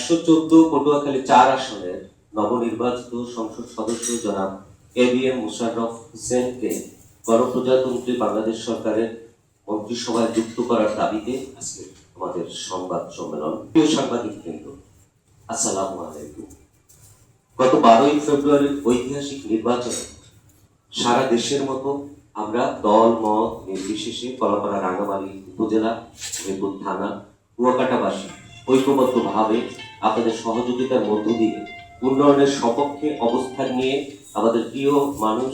114 পটুয়াখালী 4 আসনের নবনির্বাচিত সংসদ সদস্য জনাব এবিএম মোশাররফ হোসেনকে গণপ্রজাতন্ত্রী বাংলাদেশ সরকারের মন্ত্রিসভায় যুক্ত করার দাবিতে আজকে আমাদের সংবাদ সম্মেলন। প্রিয় সাংবাদিক বৃন্দ, আসসালামু আলাইকুম। গত 12ই ফেব্রুয়ারির ঐতিহাসিক নির্বাচনে সারা দেশের মতো আমরা দল মত নির্বিশেষে কলাপাড়া রাঙ্গামালী উপজেলা, মেহেরপুর থানা, কুয়াকাটাবাসী ঐক্যবদ্ধভাবে আপনাদের সহযোগিতার মধ্য দিয়ে উন্নয়নের সপক্ষে অবস্থান নিয়ে আমাদের প্রিয় মানুষ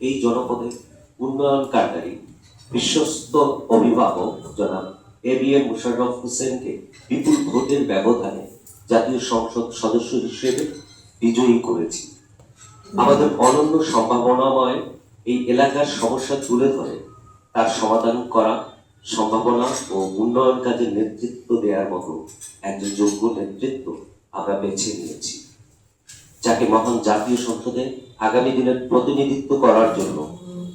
এই জনপদের উন্নয়নকারী বিশ্বস্ত অভিভাবক জনাব এবিএম মোশাররফ হোসেনকে বিপুল ভোটের ব্যবধানে জাতীয় সংসদ সদস্য হিসেবে বিজয়ী করেছি। আমাদের অনন্য সম্ভাবনাময় এই এলাকার সমস্যা তুলে ধরে তার সমাধান করা, সম্ভাবনা ও উন্নয়ন কাজে নেতৃত্ব দেওয়ার মতো একজন যোগ্য নেতৃত্ব আমরা বেছে নিয়েছি, যাকে মহান জাতীয় সংসদে আগামী দিনের প্রতিনিধিত্ব করার জন্য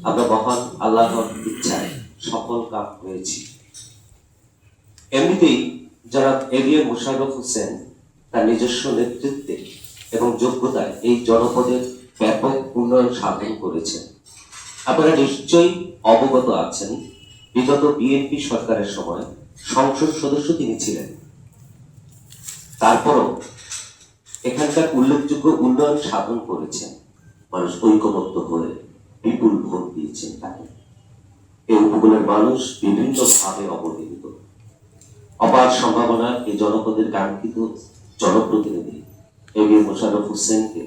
আমরা মহান আল্লাহর ইচ্ছায় সফল কাম হয়েছি। এমনিতেই যারা এবিএম মোশাররফ হোসেন তার নিজস্ব নেতৃত্বে এবং যোগ্যতায় এই জনপদের ব্যাপক উন্নয়ন সাধন করেছেন। আপনারা নিশ্চয়ই অবগত আছেন, বিগত বিএনপি সরকারের সময় সংসদ সদস্য তিনি ছিলেন। তারপরও এখানকার উল্লেখযোগ্য উন্নয়ন সাধন করেছেন। মানুষ ঐক্যবদ্ধ হয়ে বিপুল ভোট দিয়েছেন তাকে। এই উপকূলের মানুষ বিভিন্নভাবে অবহেলিত। অপার সম্ভাবনার এই জনপদের কাঙ্ক্ষিত জনপ্রতিনিধি এবিএম মোশাররফ হোসেনকে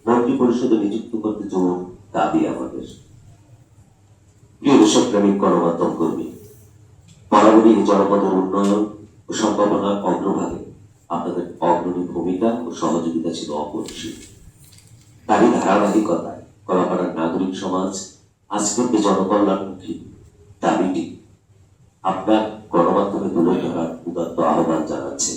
মন্ত্রী পরিষদে নিযুক্ত করতে জোর দাবি আমাদের। প্রিয় দেশপ্রেমিক গণমাধ্যম কর্মী, বরাবরই এই জনপদের উন্নয়ন ও সম্ভাবনার অগ্রভাগে আপনাদের অগ্রণী ভূমিকা ও সহযোগিতা ছিল অপরিসীম। তারই ধারাবাহিকতায় কলাপাড়ার নাগরিক সমাজ আজকের এই জনকল্যাণমুখী দাবিটি আপনার গণমাধ্যমে তুলে ধরার উদাত্ত আহ্বান জানাচ্ছে।